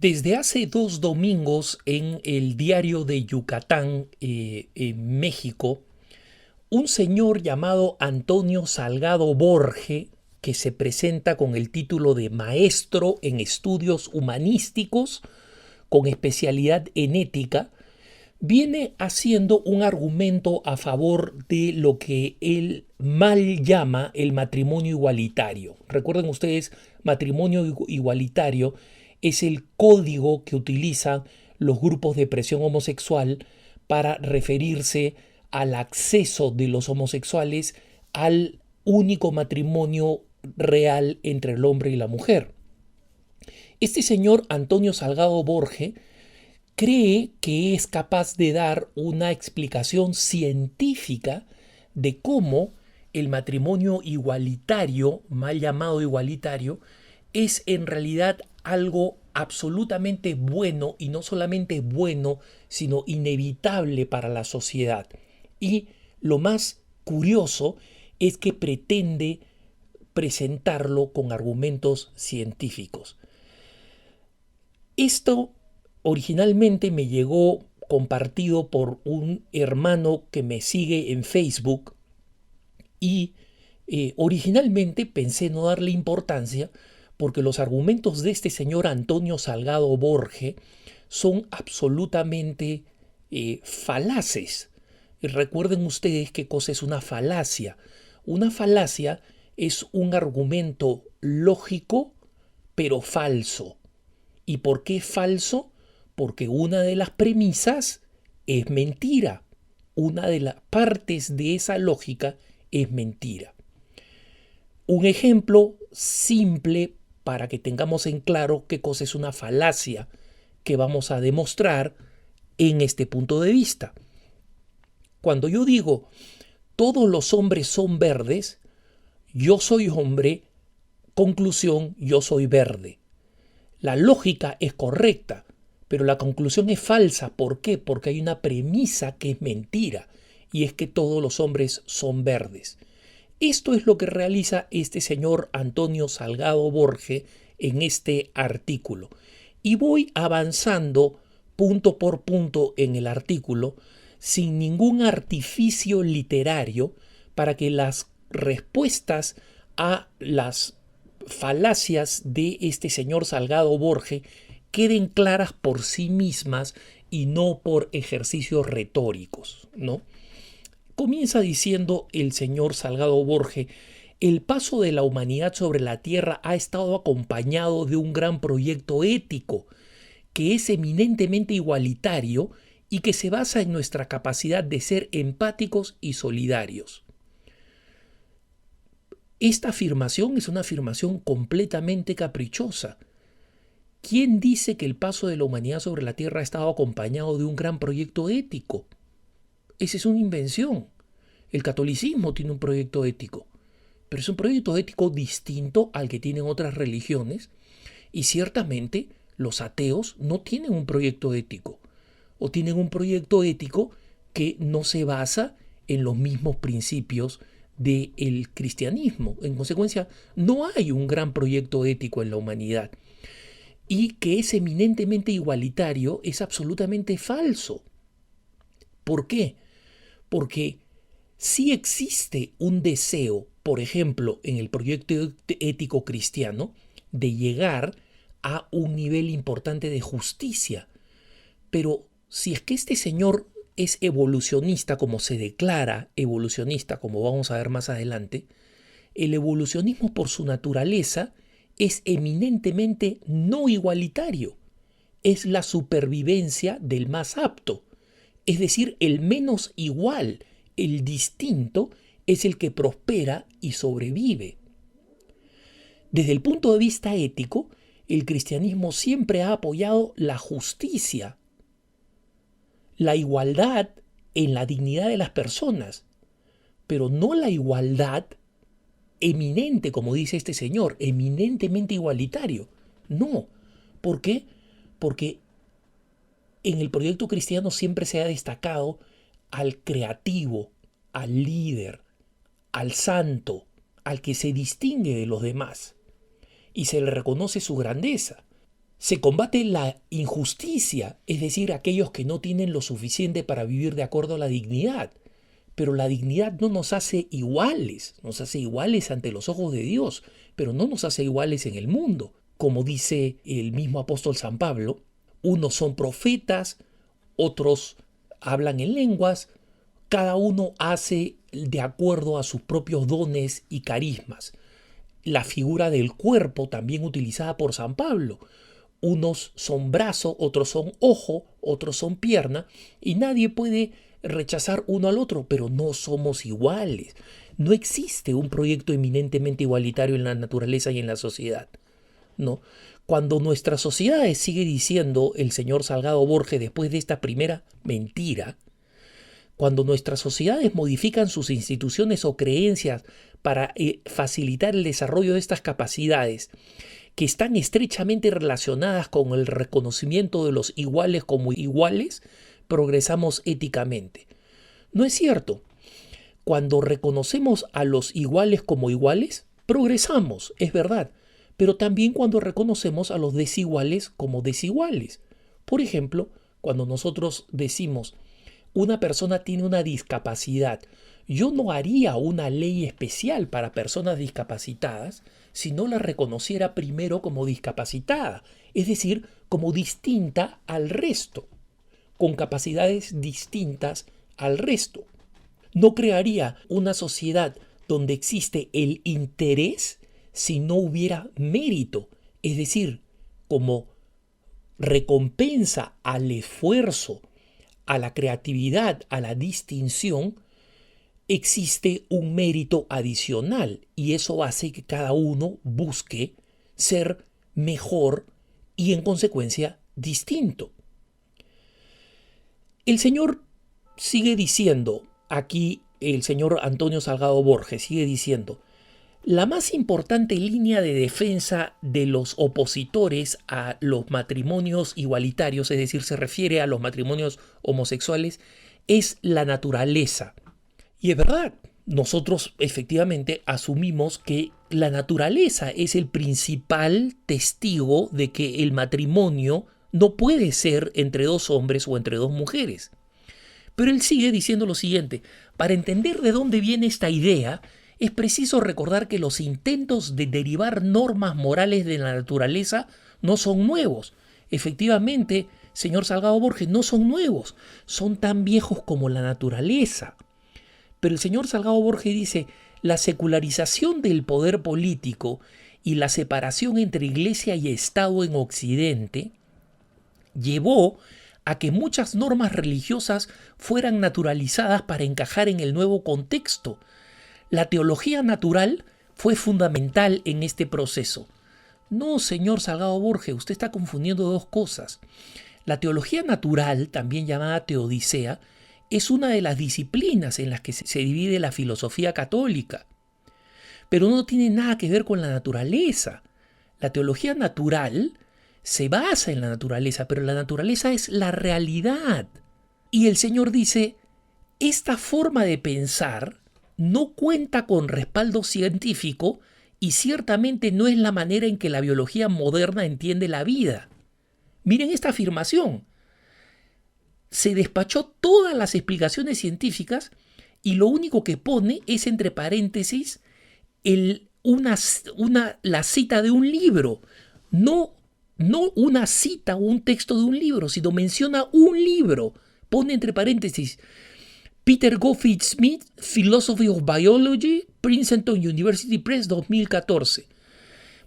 Desde hace 2 domingos en el diario de Yucatán, en México, un señor llamado Antonio Salgado Borge, que se presenta con el título de maestro en estudios humanísticos con especialidad en ética, viene haciendo un argumento a favor de lo que él mal llama el matrimonio igualitario. Recuerden ustedes, matrimonio igualitario es el código que utilizan los grupos de presión homosexual para referirse al acceso de los homosexuales al único matrimonio real entre el hombre y la mujer. Este señor Antonio Salgado Borge cree que es capaz de dar una explicación científica de cómo el matrimonio igualitario, mal llamado igualitario, es en realidad algo absolutamente bueno, y no solamente bueno, sino inevitable para la sociedad. Y lo más curioso es que pretende presentarlo con argumentos científicos. Esto originalmente me llegó compartido por un hermano que me sigue en Facebook y originalmente pensé no darle importancia porque los argumentos de este señor Antonio Salgado Borge son absolutamente falaces. Y recuerden ustedes qué cosa es una falacia. Una falacia es un argumento lógico pero falso. ¿Y por qué falso? Porque una de las premisas es mentira. Una de las partes de esa lógica es mentira. Un ejemplo simple para que tengamos en claro qué cosa es una falacia que vamos a demostrar en este punto de vista. Cuando yo digo todos los hombres son verdes, yo soy hombre, conclusión, yo soy verde. La lógica es correcta, pero la conclusión es falsa. ¿Por qué? Porque hay una premisa que es mentira, y es que todos los hombres son verdes. Esto es lo que realiza este señor Antonio Salgado Borge en este artículo. Y voy avanzando punto por punto en el artículo sin ningún artificio literario para que las respuestas a las falacias de este señor Salgado Borge queden claras por sí mismas y no por ejercicios retóricos, ¿no? Comienza diciendo el señor Salgado Borge: el paso de la humanidad sobre la Tierra ha estado acompañado de un gran proyecto ético que es eminentemente igualitario y que se basa en nuestra capacidad de ser empáticos y solidarios. Esta afirmación es una afirmación completamente caprichosa. ¿Quién dice que el paso de la humanidad sobre la Tierra ha estado acompañado de un gran proyecto ético? Esa es una invención. El catolicismo tiene un proyecto ético, pero es un proyecto ético distinto al que tienen otras religiones, y ciertamente los ateos no tienen un proyecto ético, o tienen un proyecto ético que no se basa en los mismos principios del cristianismo. En consecuencia, no hay un gran proyecto ético en la humanidad. Y que es eminentemente igualitario es absolutamente falso. ¿Por qué? Porque sí existe un deseo, por ejemplo, en el proyecto ético cristiano, de llegar a un nivel importante de justicia. Pero si es que este señor es evolucionista, como se declara evolucionista, como vamos a ver más adelante, el evolucionismo por su naturaleza es eminentemente no igualitario. Es la supervivencia del más apto. Es decir, el menos igual, el distinto, es el que prospera y sobrevive. Desde el punto de vista ético, el cristianismo siempre ha apoyado la justicia, la igualdad en la dignidad de las personas, pero no la igualdad eminente, como dice este señor, eminentemente igualitario. No. ¿Por qué? Porque en el proyecto cristiano siempre se ha destacado al creativo, al líder, al santo, al que se distingue de los demás, y se le reconoce su grandeza. Se combate la injusticia, es decir, aquellos que no tienen lo suficiente para vivir de acuerdo a la dignidad. Pero la dignidad no nos hace iguales ante los ojos de Dios, pero no nos hace iguales en el mundo. Como dice el mismo apóstol San Pablo, unos son profetas, otros hablan en lenguas, cada uno hace de acuerdo a sus propios dones y carismas. La figura del cuerpo también utilizada por San Pablo. Unos son brazo, otros son ojo, otros son pierna, y nadie puede rechazar uno al otro, pero no somos iguales. No existe un proyecto eminentemente igualitario en la naturaleza y en la sociedad, ¿no? Cuando nuestra sociedad, sigue diciendo el señor Salgado Borges después de esta primera mentira, cuando nuestras sociedades modifican sus instituciones o creencias para facilitar el desarrollo de estas capacidades, que están estrechamente relacionadas con el reconocimiento de los iguales como iguales, progresamos éticamente. No es cierto. Cuando reconocemos a los iguales como iguales, progresamos, es verdad, pero también cuando reconocemos a los desiguales como desiguales. Por ejemplo, cuando nosotros decimos, una persona tiene una discapacidad, yo no haría una ley especial para personas discapacitadas si no la reconociera primero como discapacitada, es decir, como distinta al resto, con capacidades distintas al resto. No crearía una sociedad donde existe el interés si no hubiera mérito, es decir, como recompensa al esfuerzo, a la creatividad, a la distinción, existe un mérito adicional y eso hace que cada uno busque ser mejor y en consecuencia distinto. El señor sigue diciendo, aquí el señor Antonio Salgado Borges sigue diciendo, la más importante línea de defensa de los opositores a los matrimonios igualitarios, es decir, se refiere a los matrimonios homosexuales, es la naturaleza. Y es verdad, nosotros efectivamente asumimos que la naturaleza es el principal testigo de que el matrimonio no puede ser entre dos hombres o entre dos mujeres. Pero él sigue diciendo lo siguiente, para entender de dónde viene esta idea, es preciso recordar que los intentos de derivar normas morales de la naturaleza no son nuevos. Efectivamente, señor Salgado Borges, no son nuevos, son tan viejos como la naturaleza. Pero el señor Salgado Borges dice, la secularización del poder político y la separación entre Iglesia y Estado en Occidente llevó a que muchas normas religiosas fueran naturalizadas para encajar en el nuevo contexto. La teología natural fue fundamental en este proceso. No, señor Salgado Borges, usted está confundiendo dos cosas. La teología natural, también llamada teodicea, es una de las disciplinas en las que se divide la filosofía católica. Pero no tiene nada que ver con la naturaleza. La teología natural se basa en la naturaleza, pero la naturaleza es la realidad. Y el Señor dice, esta forma de pensar no cuenta con respaldo científico y ciertamente no es la manera en que la biología moderna entiende la vida. Miren esta afirmación. Se despachó todas las explicaciones científicas y lo único que pone es entre paréntesis la cita de un libro. No una cita o un texto de un libro, sino menciona un libro. Pone entre paréntesis Peter Gottfried Smith, Philosophy of Biology, Princeton University Press, 2014.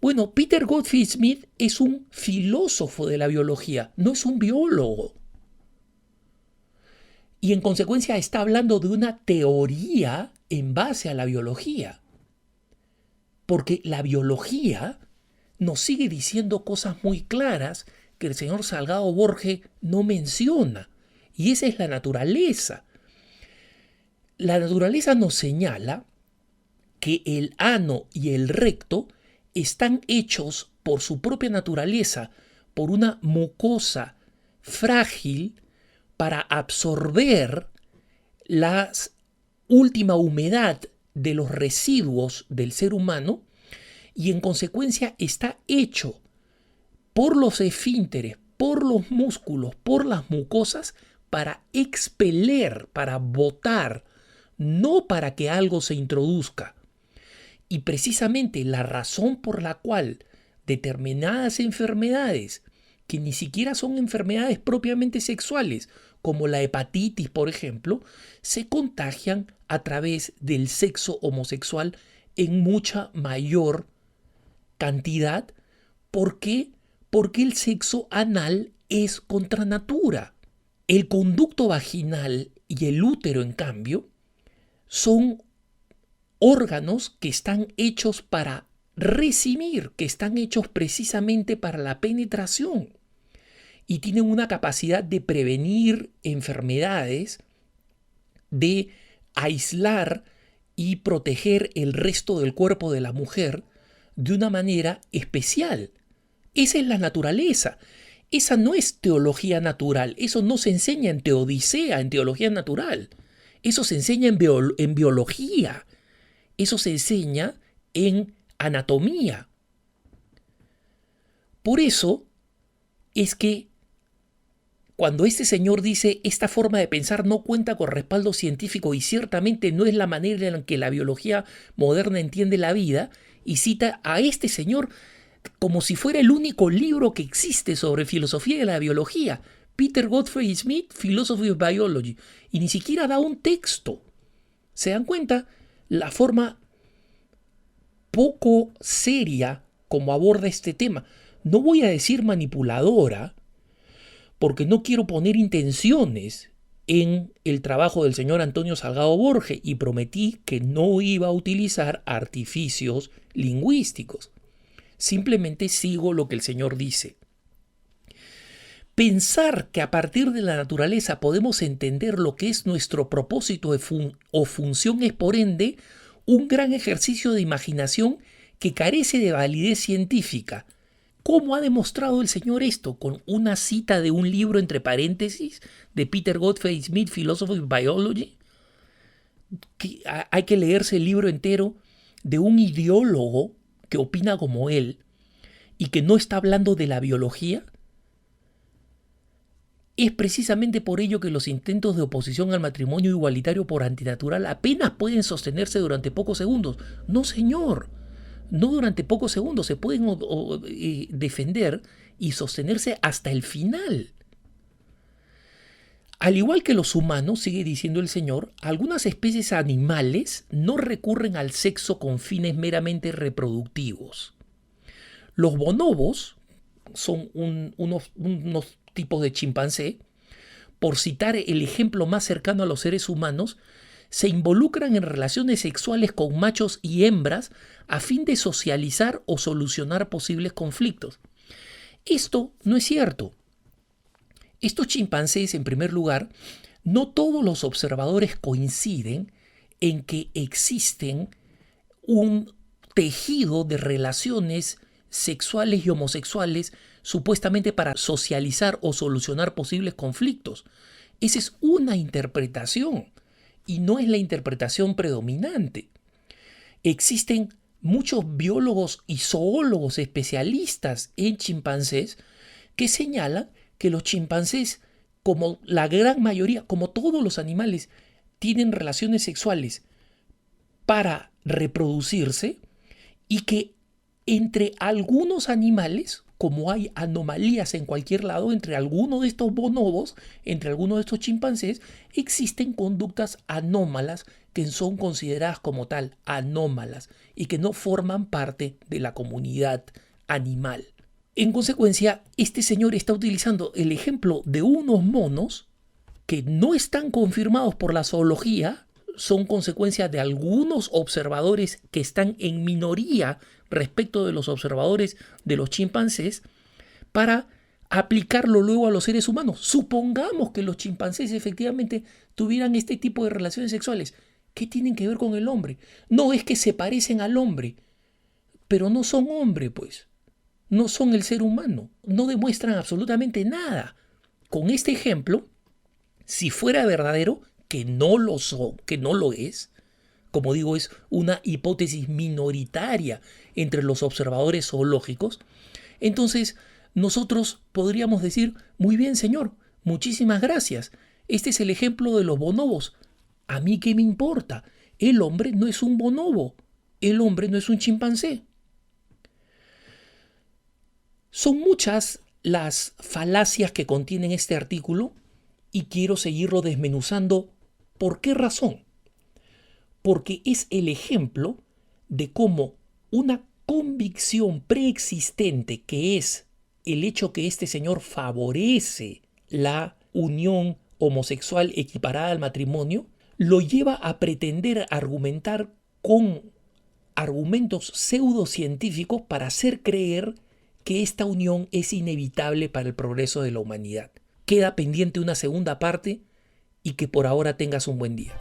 Bueno, Peter Gottfried Smith es un filósofo de la biología, no es un biólogo. Y en consecuencia está hablando de una teoría en base a la biología. Porque la biología nos sigue diciendo cosas muy claras que el señor Salgado Borges no menciona. Y esa es la naturaleza. La naturaleza nos señala que el ano y el recto están hechos por su propia naturaleza, por una mucosa frágil para absorber la última humedad de los residuos del ser humano y en consecuencia está hecho por los esfínteres, por los músculos, por las mucosas, para expeler, para botar, no para que algo se introduzca. Y precisamente la razón por la cual determinadas enfermedades, que ni siquiera son enfermedades propiamente sexuales, como la hepatitis, por ejemplo, se contagian a través del sexo homosexual en mucha mayor cantidad. ¿Por qué? Porque el sexo anal es contra natura. El conducto vaginal y el útero, en cambio, son órganos que están hechos para recibir, que están hechos precisamente para la penetración y tienen una capacidad de prevenir enfermedades, de aislar y proteger el resto del cuerpo de la mujer de una manera especial. Esa es la naturaleza. Esa no es teología natural. Eso no se enseña en teodicea, en teología natural. Eso se enseña en biología. Eso se enseña en anatomía. Por eso es que cuando este señor dice esta forma de pensar no cuenta con respaldo científico y ciertamente no es la manera en que la biología moderna entiende la vida, y cita a este señor como si fuera el único libro que existe sobre filosofía de la biología, Peter Godfrey Smith, Philosophy of Biology, y ni siquiera da un texto. ¿Se dan cuenta? La forma poco seria como aborda este tema. No voy a decir manipuladora, porque no quiero poner intenciones en el trabajo del señor Antonio Salgado Borges y prometí que no iba a utilizar artificios lingüísticos. Simplemente sigo lo que el señor dice. Pensar que a partir de la naturaleza podemos entender lo que es nuestro propósito o función es, por ende, un gran ejercicio de imaginación que carece de validez científica. ¿Cómo ha demostrado el señor esto? Con una cita de un libro entre paréntesis de Peter Godfrey Smith, Philosophy of Biology. Hay que leerse el libro entero de un ideólogo que opina como él y que no está hablando de la biología. Es precisamente por ello que los intentos de oposición al matrimonio igualitario por antinatural apenas pueden sostenerse durante pocos segundos. No, señor, no durante pocos segundos, se pueden defender y sostenerse hasta el final. Al igual que los humanos, sigue diciendo el señor, algunas especies animales no recurren al sexo con fines meramente reproductivos. Los bonobos son unos tipos de chimpancé, por citar el ejemplo más cercano a los seres humanos, se involucran en relaciones sexuales con machos y hembras a fin de socializar o solucionar posibles conflictos. Esto no es cierto. Estos chimpancés, en primer lugar, no todos los observadores coinciden en que existen un tejido de relaciones sexuales y homosexuales supuestamente para socializar o solucionar posibles conflictos. Esa es una interpretación y no es la interpretación predominante. Existen muchos biólogos y zoólogos especialistas en chimpancés que señalan que los chimpancés, como la gran mayoría, como todos los animales, tienen relaciones sexuales para reproducirse y que entre algunos animales, como hay anomalías en cualquier lado, entre algunos de estos bonobos, entre algunos de estos chimpancés, existen conductas anómalas que son consideradas como tal anómalas y que no forman parte de la comunidad animal. En consecuencia, este señor está utilizando el ejemplo de unos monos que no están confirmados por la zoología, son consecuencia de algunos observadores que están en minoría respecto de los observadores de los chimpancés, para aplicarlo luego a los seres humanos. Supongamos que los chimpancés efectivamente tuvieran este tipo de relaciones sexuales. ¿Qué tienen que ver con el hombre? No, es que se parecen al hombre, pero no son hombre, pues. No son el ser humano. No demuestran absolutamente nada. Con este ejemplo, si fuera verdadero, que no lo son, que no lo es, como digo, es una hipótesis minoritaria entre los observadores zoológicos, entonces nosotros podríamos decir, muy bien, señor, muchísimas gracias. Este es el ejemplo de los bonobos. ¿A mí qué me importa? El hombre no es un bonobo. El hombre no es un chimpancé. Son muchas las falacias que contiene este artículo y quiero seguirlo desmenuzando. ¿Por qué razón? Porque es el ejemplo de cómo una convicción preexistente, que es el hecho que este señor favorece la unión homosexual equiparada al matrimonio, lo lleva a pretender argumentar con argumentos pseudocientíficos para hacer creer que esta unión es inevitable para el progreso de la humanidad. Queda pendiente una segunda parte y que por ahora tengas un buen día.